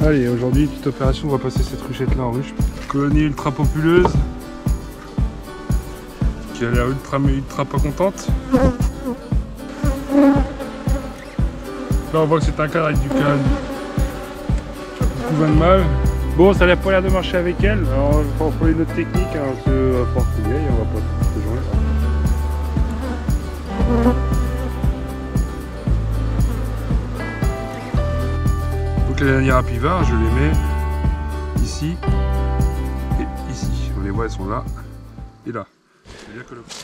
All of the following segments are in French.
Allez, aujourd'hui, petite opération, on va passer cette ruchette là en ruche. Colonie ultra populeuse qui a l'air ultra pas contente. Là on voit que c'est un cadre avec du calme. Beaucoup de mal. Bon, ça n'a pas l'air de marcher avec elle. Alors on va employer notre technique, hein, on va pas retrouver, on va pas toute cette journée. Donc les dernières à pivard, je les mets ici et ici. On les voit, elles sont là et là.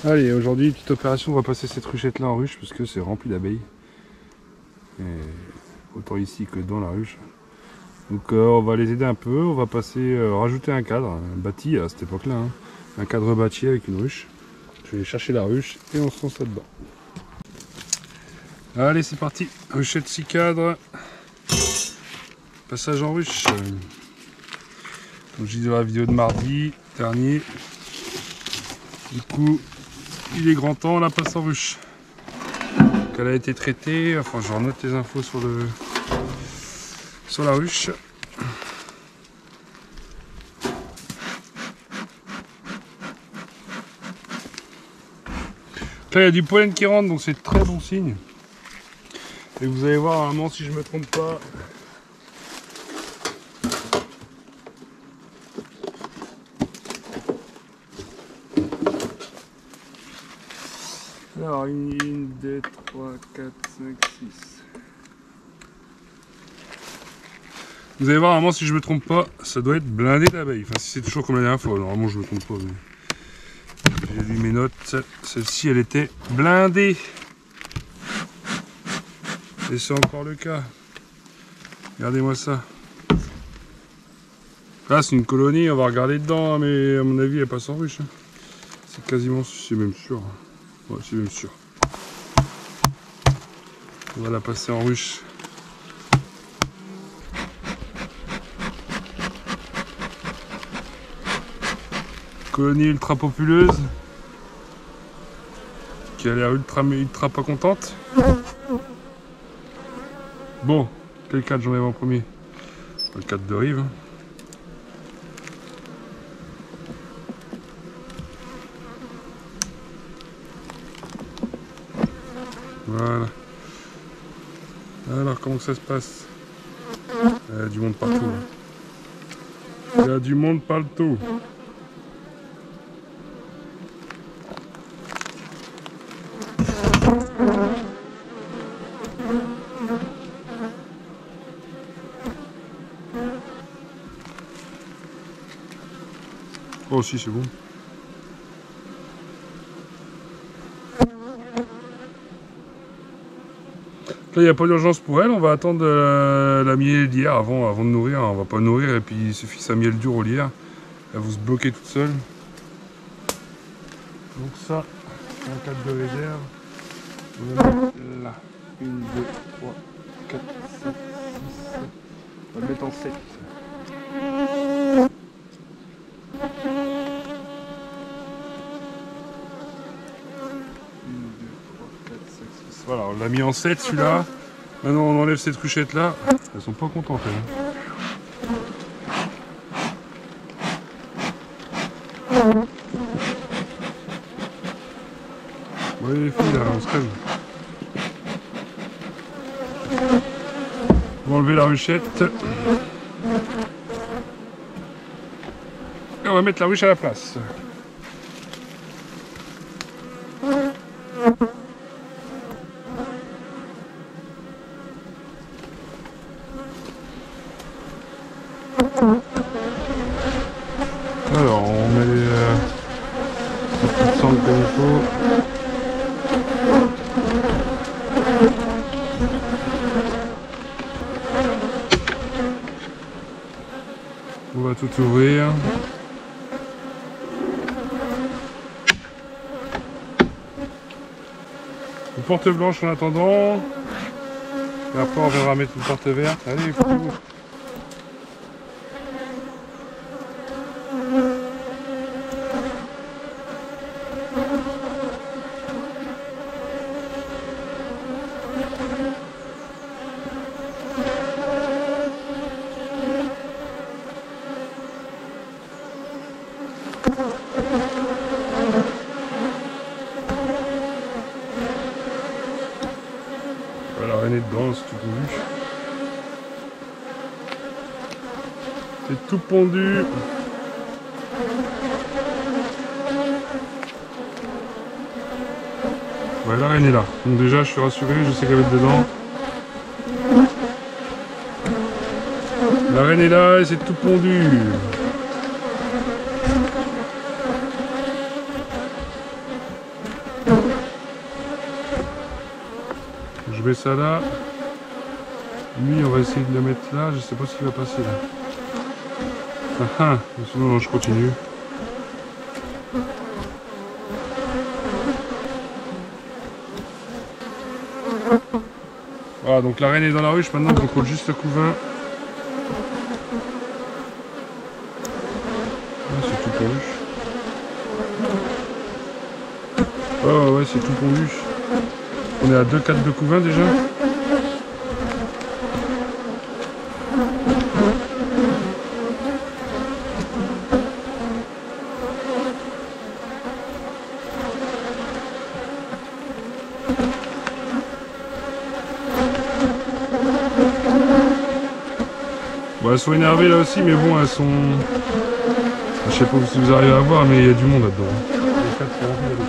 Allez, aujourd'hui, petite opération, on va passer cette ruchette là en ruche parce que c'est rempli d'abeilles. Autant ici que dans la ruche. Donc on va les aider un peu, on va passer, rajouter un cadre, bâti à cette époque là, hein. Un cadre bâti avec une ruche. Je vais chercher la ruche et on se lance là-dedans. Allez, c'est parti, ruchette 6 cadres, passage en ruche. Donc je dis dans la vidéo de mardi dernier, du coup il est grand temps, on la passe en ruche. Elle a été traitée, enfin je renote les infos sur la ruche. Là il y a du pollen qui rentre, donc c'est très bon signe. Et vous allez voir normalement, si je me trompe pas, alors 1, 2, 3, 4, 5, 6. Vous allez voir, normalement, si je me trompe pas, ça doit être blindé d'abeilles. Enfin, si c'est toujours comme la dernière fois, normalement, je me trompe pas. J'ai lu mes notes. Celle-ci, elle était blindée. Et c'est encore le cas. Regardez-moi ça. Là, c'est une colonie, on va regarder dedans, mais à mon avis, elle passe en ruche. C'est quasiment, c'est même sûr. Ouais, c'est même sûr. On va la passer en ruche. Colonie ultra populeuse qui a l'air ultra pas contente. Bon, quel cadre j'enlève en premier? Le cadre de rive. Voilà. Alors comment ça se passe? Il y a du monde partout. Il y a du monde partout. Oh si, c'est bon. Là, il n'y a pas d'urgence pour elle, on va attendre la miel d'hier avant de nourrir. On va pas nourrir et puis il suffit que ça miel dure au lierre. Elle va se bloquer toute seule. Donc ça, c'est un cadre de réserve. On va le mettre là. 1, 2, 3, 4, 5, 6, 7. On va le mettre en 7. Voilà, on l'a mis en 7 celui-là. Maintenant on enlève cette ruchette là. Elles sont pas contentes elles. Bon allez les filles là, on se calme. On va enlever la ruchette. Et on va mettre la ruche à la place. Alors on met les petites cendres comme il faut. On va tout ouvrir. Une porte blanche en attendant. Et après on viendra mettre une porte verte. Allez, fou. C'est tout pondu. Ouais, la reine est là. Donc déjà, je suis rassuré, je sais qu'elle va être dedans. La reine est là et c'est tout pondu. Je mets ça là. Lui, on va essayer de le mettre là. Je sais pas ce qu'il va passer là. Ah ah, sinon non, je continue. Voilà, donc la reine est dans la ruche. Maintenant, on contrôle juste le couvain. C'est tout pondu. Oh ouais, c'est tout pondu. On est à 2,4 de couvain déjà. Bon, elles sont énervées là aussi, mais bon, elles sont... Je sais pas si vous arrivez à voir, mais il y a du monde là-dedans. Les 4 sont remplis là-dedans.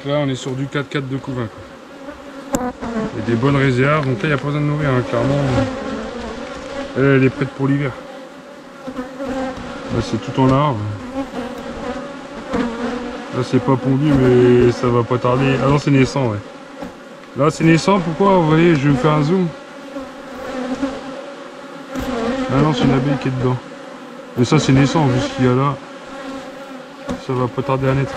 Là on est sur du 4,4 de couvain. Et des bonnes réserves, donc là il n'y a pas besoin de nourrir, hein, clairement. Elle est prête pour l'hiver. Là c'est tout en arbre. Là c'est pas pondu mais ça va pas tarder. Ah non c'est naissant, ouais. Là c'est naissant, pourquoi? Vous voyez, je vais vous faire un zoom. Ah non, c'est une abeille qui est dedans. Mais ça c'est naissant, vu ce qu'il y a là. Ça va pas tarder à naître.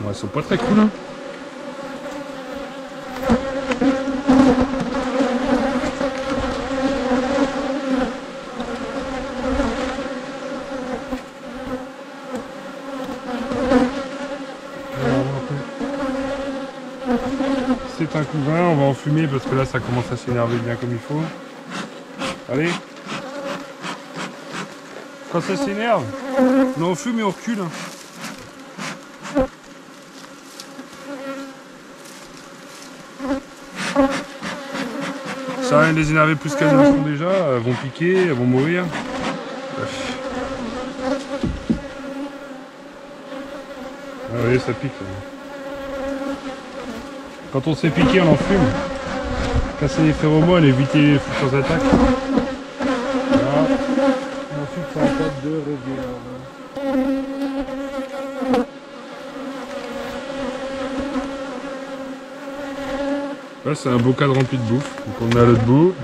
Bon, elles sont pas très cool, hein. C'est un couvain, on va en fumer parce que là ça commence à s'énerver bien comme il faut. Allez. Quand ça s'énerve, on fume et on recule. Ça rien de les énerver plus qu'elles ne le font déjà, elles vont piquer, elles vont mourir. Bref. Ah oui, ça pique là. Quand on s'est piqué, on en fume. Casser les phéromones, éviter les futures attaques. Voilà. Ensuite, ça en tête de réduire. Là, c'est un bocal rempli de bouffe. Donc, on est à l'autre bout.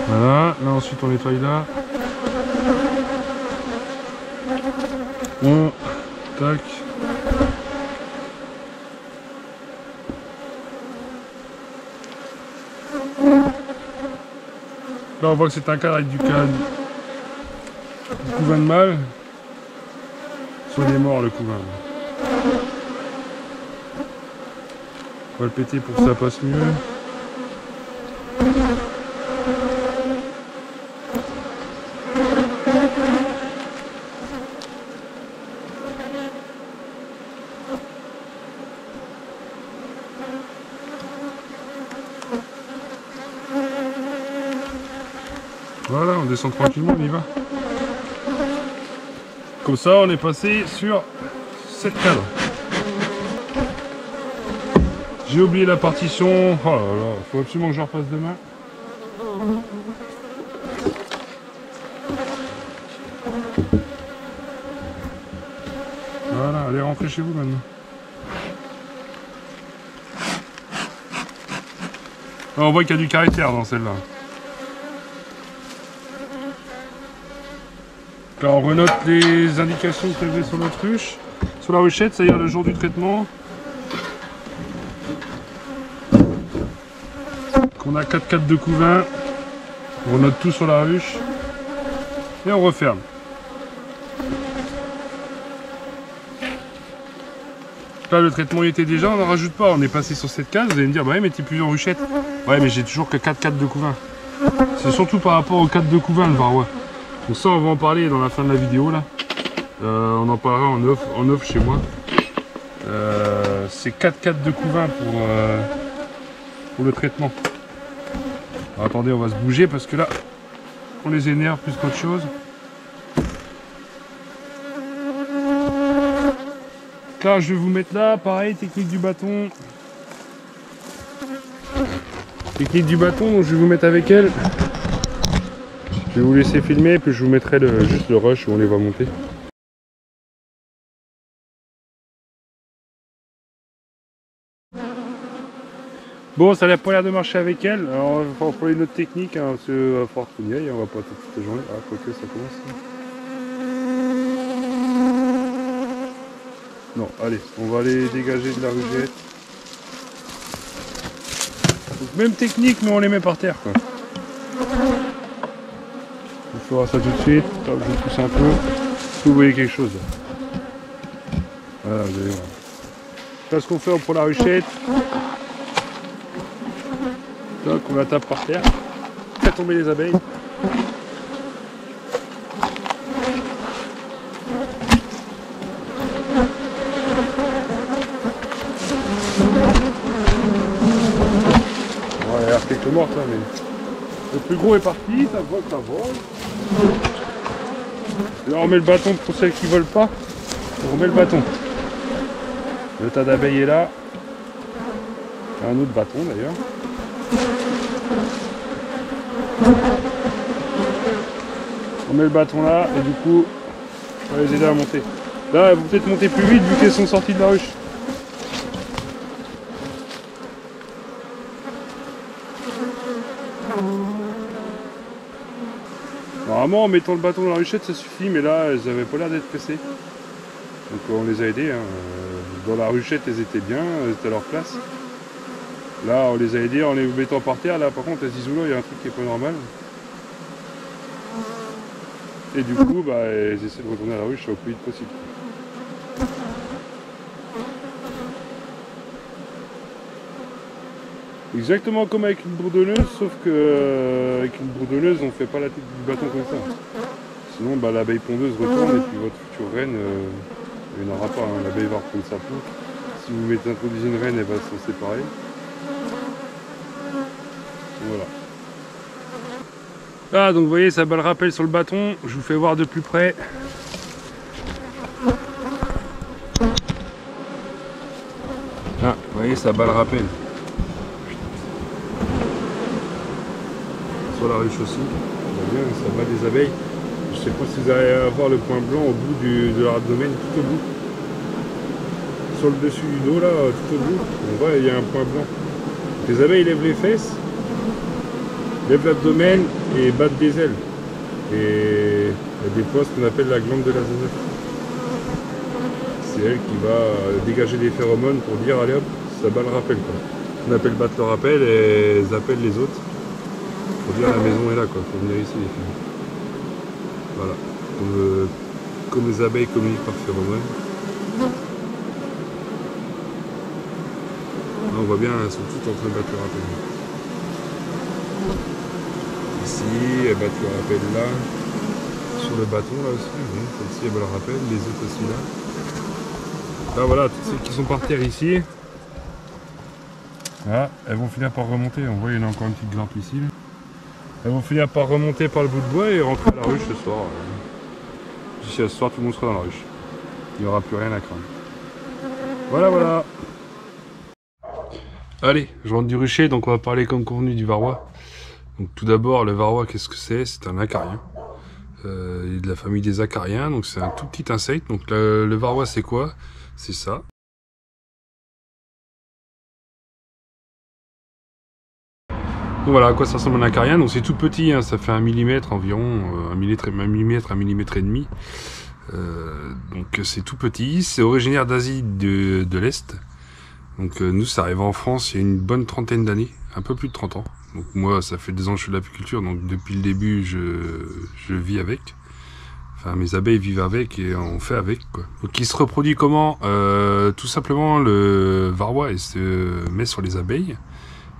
Voilà. Là, ensuite, on nettoie là. Bon, tac. Là on voit que c'est un cadre avec du couvain de mâle. Soit il est mort le couvain. On va le péter pour que ça passe mieux. Voilà, on descend tranquillement, on y va. Comme ça, on est passé sur 7 cadres. J'ai oublié la partition. Oh là là, faut absolument que je repasse demain. Voilà, allez rentrer chez vous maintenant. Ah, on voit qu'il y a du caractère dans celle-là. Là, on renote les indications prélevées sur notre ruche. sur la ruchette, c'est-à-dire le jour du traitement. On a 4 cadres de couvain, on note tout sur la ruche et on referme. Là le traitement il était déjà, on n'en rajoute pas, on est passé sur cette case, vous allez me dire bah ouais mais t'es plus en ruchette. Ouais mais j'ai toujours que 4 cadres de couvain. C'est surtout par rapport aux cadres de couvain le varrois. Donc ça on va en parler dans la fin de la vidéo là. On en parlera en off chez moi. C'est 4 cadres de couvain pour le traitement. Alors, attendez, on va se bouger parce que là, on les énerve plus qu'autre chose. Là, je vais vous mettre là, pareil, technique du bâton. Technique du bâton, donc je vais vous mettre avec elle. Je vais vous laisser filmer, puis je vous mettrai juste le rush où on les va monter. Bon, ça n'a pas l'air de marcher avec elle. Alors, on va employer une autre technique, hein, parce qu'il va falloir qu'on y aille, on va pas toute la journée. Ah, quoique ça commence. Non, allez, on va aller dégager de la rugette. Donc, même technique, mais on les met par terre, quoi. On fera ça tout de suite. Hop, je pousse un peu. Vous voyez quelque chose là. Voilà, vous allez voir. Là, ce qu'on fait pour la ruchette. Donc on la tape par terre, fait tomber les abeilles. Bon, il y a quelques mortes là, mais le plus gros est parti, ça vole, ça vole. Là on met le bâton pour celles qui ne volent pas, on remet le bâton. Le tas d'abeilles est là. Un autre bâton d'ailleurs. On met le bâton là et du coup on va les aider à monter. Là elles vont peut-être monter plus vite vu qu'elles sont sorties de la ruche. Normalement en mettant le bâton dans la ruchette ça suffit, mais là elles n'avaient pas l'air d'être pressées. Donc on les a aidées. Hein. Dans la ruchette elles étaient bien, elles étaient à leur place. Là on les a aidées en les mettant par terre. Là par contre elles se disent oula, il y a un truc qui est pas normal. Et du coup bah elles essaient de retourner à la ruche au plus vite possible. Exactement comme avec une bourdonneuse, sauf que avec une bourdonneuse on fait pas la tête du bâton comme ça. Sinon bah, l'abeille pondeuse retourne et puis votre future reine, il n'y en aura pas, hein. L'abeille va reprendre sa peau. Si vous mettez introduisez une reine, elle va s'en séparer. Voilà. Ah donc vous voyez ça bat le rappel sur le bâton, je vous fais voir de plus près. Ah vous voyez ça bat le rappel. Sur la ruche aussi, bien, ça bat des abeilles. Je sais pas si vous allez avoir le point blanc au bout de leur abdomen, tout au bout. Sur le dessus du dos là, tout au bout, on voit il y a un point blanc. Les abeilles lèvent les fesses, lèvent l'abdomen et battent des ailes. Et il y a des fois ce qu'on appelle la glande de l'Azeneuve. C'est elle qui va dégager des phéromones pour dire allez hop, ça bat le rappel quoi. On appelle battre le rappel et elles appellent les autres. Pour dire la maison est là quoi, faut venir ici les filles. Voilà. Comme les abeilles communiquent par phéromones. Là on voit bien, elles sont toutes en train de battre le rappel. Ici, elles battent le rappel là. Sur le bâton là aussi, oui, celle-ci elle bat le rappel, les autres aussi là. Là voilà, toutes celles qui sont par terre ici. Là, elles vont finir par remonter. On voit il y en a encore une petite grimpe ici. Elles vont finir par remonter par le bout de bois et rentrer à la ruche ce soir. D'ici ce soir, tout le monde sera dans la ruche. Il n'y aura plus rien à craindre. Voilà, voilà. Allez, je rentre du rucher, donc on va parler comme convenu du varroa. Donc tout d'abord, le varroa, qu'est-ce que c'est? C'est un acarien. Il est de la famille des acariens, donc c'est un tout petit insecte. Donc le varroa, c'est quoi? C'est ça. Donc voilà à quoi ça ressemble un acarien, donc c'est tout petit, hein, ça fait 1 mm environ, 1 mm et demi. Donc c'est tout petit, c'est originaire d'Asie de l'Est. Donc nous, ça arrive en France il y a une bonne trentaine d'années, un peu plus de 30 ans. Donc moi, ça fait 2 ans que je fais de l'apiculture, donc depuis le début, je vis avec. Enfin, mes abeilles vivent avec et on fait avec, quoi. Donc il se reproduit comment? Tout simplement, le varroa, il se met sur les abeilles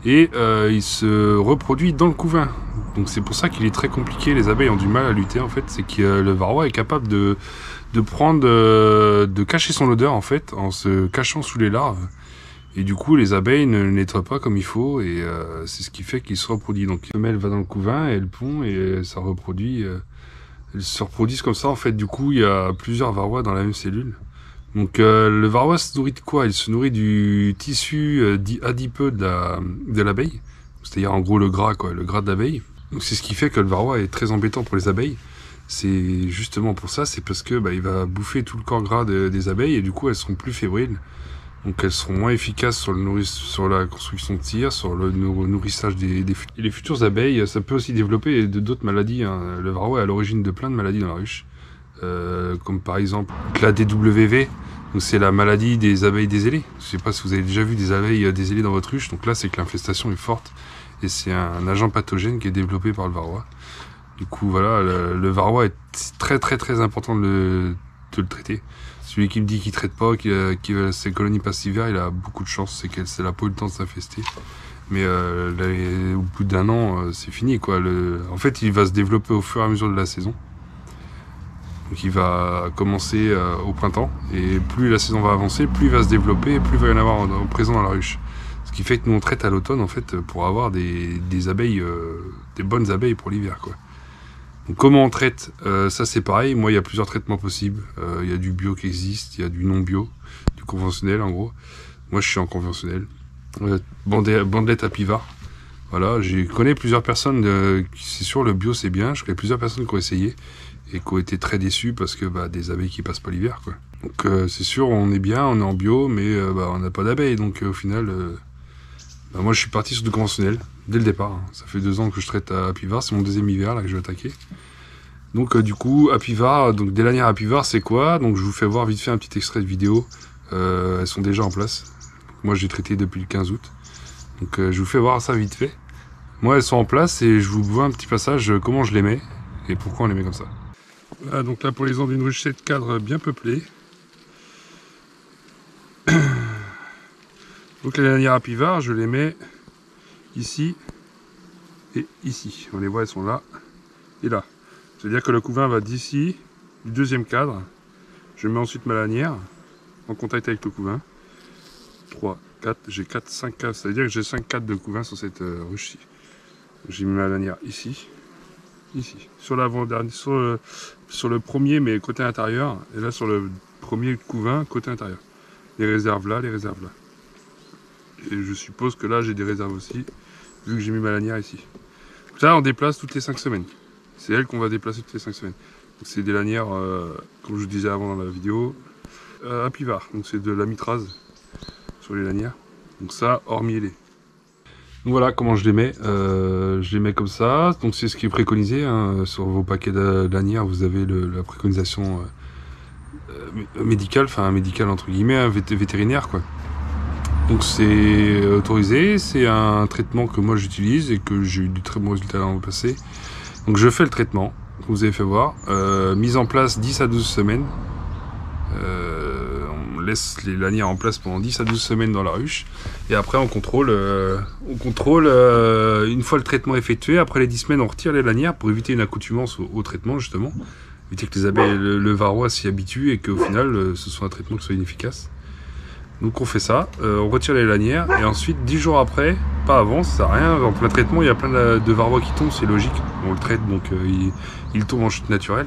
et il se reproduit dans le couvain. Donc c'est pour ça qu'il est très compliqué, les abeilles ont du mal à lutter, en fait. C'est que le varroa est capable de cacher son odeur, en fait, en se cachant sous les larves. Et du coup, les abeilles ne le nettoient pas comme il faut, et c'est ce qui fait qu'il se reproduit. Donc, la femelle va dans le couvain, et elle pond, et ça reproduit. Elles se reproduisent comme ça, en fait. Du coup, il y a plusieurs varroas dans la même cellule. Donc, le varroa se nourrit de quoi? Il se nourrit du tissu dit adipeux de l'abeille. C'est-à-dire, en gros, le gras, quoi, le gras de l'abeille. Donc, c'est ce qui fait que le varroa est très embêtant pour les abeilles. C'est justement pour ça, c'est parce que il va bouffer tout le corps gras des abeilles, et du coup, elles seront plus fébriles. Donc elles seront moins efficaces sur la construction de cire, sur le nourrissage les futures abeilles. Ça peut aussi développer d'autres maladies, hein. Le varroa est à l'origine de plein de maladies dans la ruche, comme par exemple la DWV. Donc c'est la maladie des abeilles dézélées. Je ne sais pas si vous avez déjà vu des abeilles dézélées dans votre ruche. Donc là, c'est que l'infestation est forte et c'est un agent pathogène qui est développé par le varroa. Du coup, voilà, le varroa est très très très important de le traiter. Celui qui me dit qu'il traite pas, qu'il a ses colonies passivaires, il a beaucoup de chance, c'est qu'elle n'a pas eu le temps de s'infester. Mais au bout d'1 an, c'est fini, quoi. En fait, il va se développer au fur et à mesure de la saison. Donc il va commencer au printemps, et plus la saison va avancer, plus il va se développer, et plus il va y en avoir présent dans la ruche. Ce qui fait que nous on traite à l'automne, en fait, pour avoir des abeilles, des bonnes abeilles pour l'hiver, quoi. Donc comment on traite? Ça c'est pareil, moi il y a plusieurs traitements possibles. Il y a du bio qui existe, il y a du non bio, du conventionnel en gros. Moi je suis en conventionnel. Bandelette apivare. Voilà, je connais plusieurs personnes, c'est sûr le bio c'est bien, je connais plusieurs personnes qui ont essayé et qui ont été très déçues parce que des abeilles qui passent pas l'hiver, quoi. Donc c'est sûr on est bien, on est en bio, mais on n'a pas d'abeilles, donc au final... moi je suis parti sur du conventionnel dès le départ, hein. Ça fait 2 ans que je traite à apivare, c'est mon 2e hiver là que je vais attaquer. Donc du coup apivare, donc des lanières apivare c'est quoi? Donc je vous fais voir vite fait un petit extrait de vidéo. Elles sont déjà en place. Moi j'ai traité depuis le 15 août. Donc je vous fais voir ça vite fait. Moi elles sont en place et je vous vois un petit passage comment je les mets et pourquoi on les met comme ça. Voilà, donc là pour les ans d'une ruche 7 cadres bien peuplée. Donc les lanières apivare, je les mets ici et ici. On les voit, elles sont là et là. C'est-à-dire que le couvain va d'ici, du 2e cadre. Je mets ensuite ma lanière en contact avec le couvain. 3, 4, j'ai 4, 5 cadres. C'est-à-dire que j'ai 5 cadres de couvain sur cette ruche-ci. J'ai mis ma lanière ici, ici. Sur l'avant-dernier, sur le premier, mais côté intérieur. Et là, sur le premier couvain, côté intérieur. Les réserves là, les réserves là. Et je suppose que là j'ai des réserves aussi, vu que j'ai mis ma lanière ici. Ça on déplace toutes les 5 semaines. C'est elle qu'on va déplacer toutes les 5 semaines. Donc c'est des lanières, comme je vous disais avant dans la vidéo, apivare. Donc c'est de la mitrase sur les lanières. Donc ça, hors mielé. Donc voilà comment je les mets. Je les mets comme ça. Donc c'est ce qui est préconisé, hein. Sur vos paquets de lanières, vous avez la préconisation médicale, enfin médicale entre guillemets, vétérinaire, quoi. Donc c'est autorisé, c'est un traitement que moi j'utilise et que j'ai eu de très bons résultats dans le passé. Donc je fais le traitement, comme vous avez fait voir, mise en place 10 à 12 semaines. On laisse les lanières en place pendant 10 à 12 semaines dans la ruche. Et après on contrôle une fois le traitement effectué. Après les 10 semaines on retire les lanières pour éviter une accoutumance au traitement justement. Éviter que les abeilles, le varroa s'y habitue et qu'au final ce soit un traitement qui soit inefficace. Donc on fait ça, on retire les lanières et ensuite 10 jours après, pas avant, ça sert à rien, en plein traitement il y a plein de varroa qui tombent, c'est logique, on le traite donc il tombe en chute naturelle.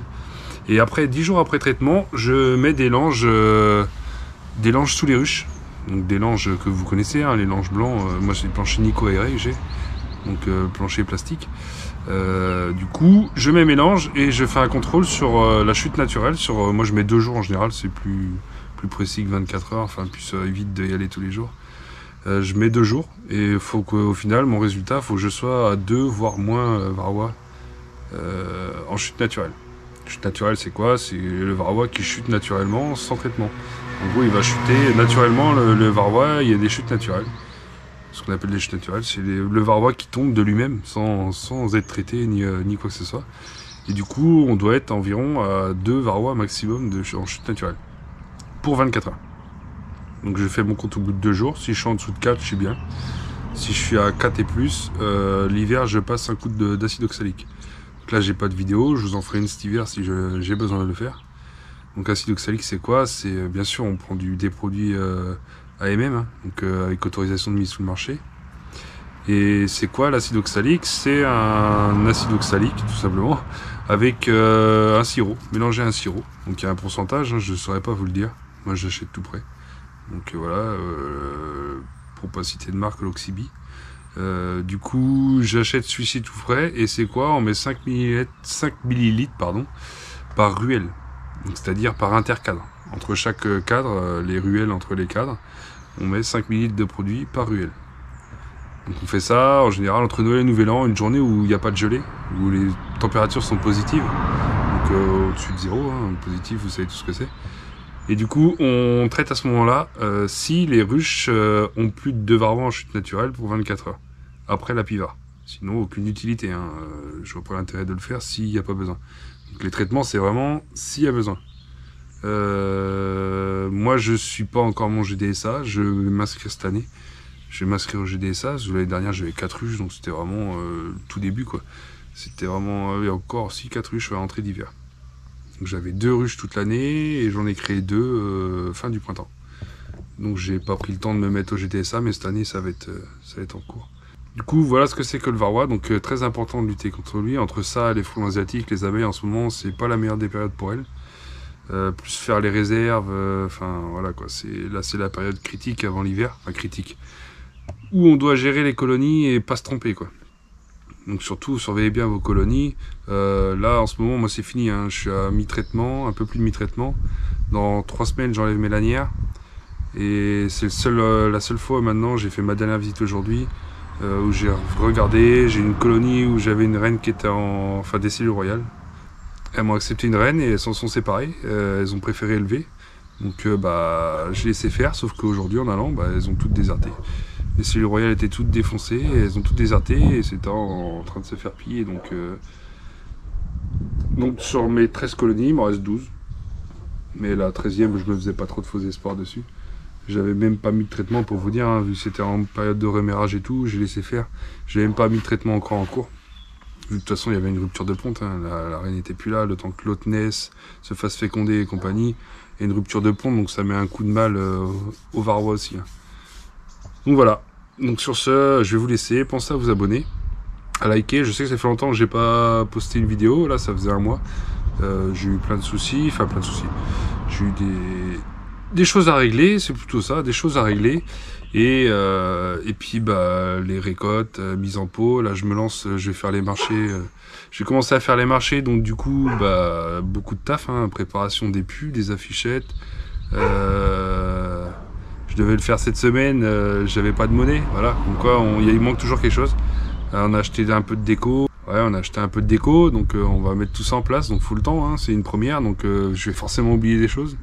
Et après 10 jours après traitement, je mets des langes sous les ruches, donc des langes que vous connaissez, hein, les langes blancs, moi c'est le plancher Nico aéré que j'ai, donc plancher plastique. Du coup je mets mes langes et je fais un contrôle sur la chute naturelle, moi je mets 2 jours en général, c'est plus précis que 24 heures, enfin puis ça évite d'y aller tous les jours. Je mets 2 jours et il faut qu'au final mon résultat, il faut que je sois à 2 voire moins varroa en chute naturelle. Chute naturelle, c'est quoi? C'est le varroa qui chute naturellement sans traitement. En gros, il va chuter naturellement, le varroa, il y a des chutes naturelles. Ce qu'on appelle des chutes naturelles, c'est le varroa qui tombe de lui-même sans être traité ni quoi que ce soit. Et du coup, on doit être environ à 2 varrois maximum en chute naturelle pour 24 heures. Donc je fais mon compte au bout de 2 jours. Si je suis en dessous de 4, je suis bien. Si je suis à 4 et plus, l'hiver, je passe un coup d'acide oxalique. Donc là, j'ai pas de vidéo. Je vous en ferai une cet hiver si j'ai besoin de le faire. Donc acide oxalique, c'est quoi? C'est bien sûr, on prend des produits AMM, hein, donc avec autorisation de mise sur le marché. Et c'est quoi l'acide oxalique? C'est un acide oxalique, tout simplement, avec un sirop, mélanger un sirop. Donc il y a un pourcentage, hein, je ne saurais pas vous le dire. Moi j'achète tout prêt. Donc voilà, pour pas citer de marque, l'Oxybi. Du coup, j'achète celui-ci tout frais. Et c'est quoi? On met 5 millilitres par ruelle. C'est-à-dire par intercadre. Entre chaque cadre, les ruelles entre les cadres, on met 5 millilitres de produit par ruelle. Donc on fait ça en général entre Noël et Nouvel An, une journée où il n'y a pas de gelée, où les températures sont positives, donc au-dessus de 0, hein, positif, vous savez tout ce que c'est. Et du coup, on traite à ce moment-là si les ruches ont plus de 2 varrois en chute naturelle pour 24 heures, après la pivard. Sinon, aucune utilité, hein. Je vois pas l'intérêt de le faire s'il n'y a pas besoin. Donc les traitements, c'est vraiment s'il y a besoin. Moi, je suis pas encore mon GDSA, je vais m'inscrire cette année. Je vais m'inscrire au GDSA. L'année dernière, j'avais 4 ruches, donc c'était vraiment tout début, quoi. C'était vraiment encore 4 ruches à l'entrée d'hiver. Donc j'avais 2 ruches toute l'année et j'en ai créé 2 fin du printemps. Donc j'ai pas pris le temps de me mettre au GDSA, mais cette année, ça va être en cours. Du coup, voilà ce que c'est que le varroa. Donc très important de lutter contre lui. Entre ça, les frelons asiatiques, les abeilles, en ce moment, c'est pas la meilleure des périodes pour elles. Plus faire les réserves, enfin voilà quoi. Là, c'est la période critique avant l'hiver, enfin critique, où on doit gérer les colonies et pas se tromper, quoi. Donc surtout, surveillez bien vos colonies. Là, en ce moment, moi, c'est fini, hein. Je suis à mi-traitement, un peu plus de mi-traitement. Dans 3 semaines, j'enlève mes lanières. Et c'est la seule fois maintenant, j'ai fait ma dernière visite aujourd'hui, où j'ai regardé, j'ai une colonie où j'avais une reine qui était des cellules royales. Elles m'ont accepté une reine et elles s'en sont séparées. Elles ont préféré élever. Donc j'ai laissé faire, sauf qu'aujourd'hui, en allant, elles ont toutes déserté. Les cellules royales étaient toutes défoncées, elles ont toutes déserté et c'était en train de se faire piller. Donc sur mes 13 colonies, il m'en reste 12. Mais la 13e, je me faisais pas trop de faux espoirs dessus. J'avais même pas mis de traitement pour vous dire, hein, vu que c'était en période de reménage et tout, j'ai laissé faire. J'ai même pas mis de traitement encore en cours. De toute façon, il y avait une rupture de ponte, hein. La reine n'était plus là, le temps que l'autre naisse, se fasse féconder et compagnie. Et une rupture de ponte, donc ça met un coup de mal au varroa aussi, hein. Donc voilà, donc sur ce, je vais vous laisser, pensez à vous abonner, à liker. Je sais que ça fait longtemps que j'ai pas posté une vidéo, là ça faisait 1 mois. J'ai eu plein de soucis, j'ai eu des choses à régler, c'est plutôt ça, des choses à régler. Et puis les récoltes, mise en pot, là je me lance, je vais faire les marchés, je vais commencer à faire les marchés, donc du coup beaucoup de taf, hein, préparation des pus, des affichettes. Je devais le faire cette semaine, j'avais pas de monnaie, voilà, donc quoi, il manque toujours quelque chose. On a acheté un peu de déco, donc on va mettre tout ça en place, donc faut le temps, hein, c'est une première, donc je vais forcément oublier des choses.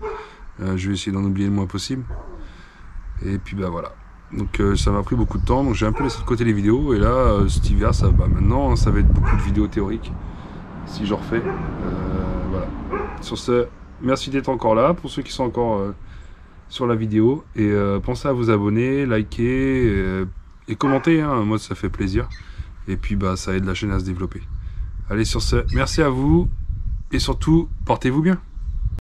Je vais essayer d'en oublier le moins possible. Et puis voilà. Donc ça m'a pris beaucoup de temps, donc j'ai un peu laissé de côté les vidéos, et là cet hiver, maintenant ça va être beaucoup de vidéos théoriques, si j'en refais. Voilà. Sur ce, merci d'être encore là, pour ceux qui sont encore sur la vidéo, et pensez à vous abonner, liker et commenter, hein, moi ça fait plaisir, et puis ça aide la chaîne à se développer. Allez, sur ce, merci à vous, et surtout, portez-vous bien.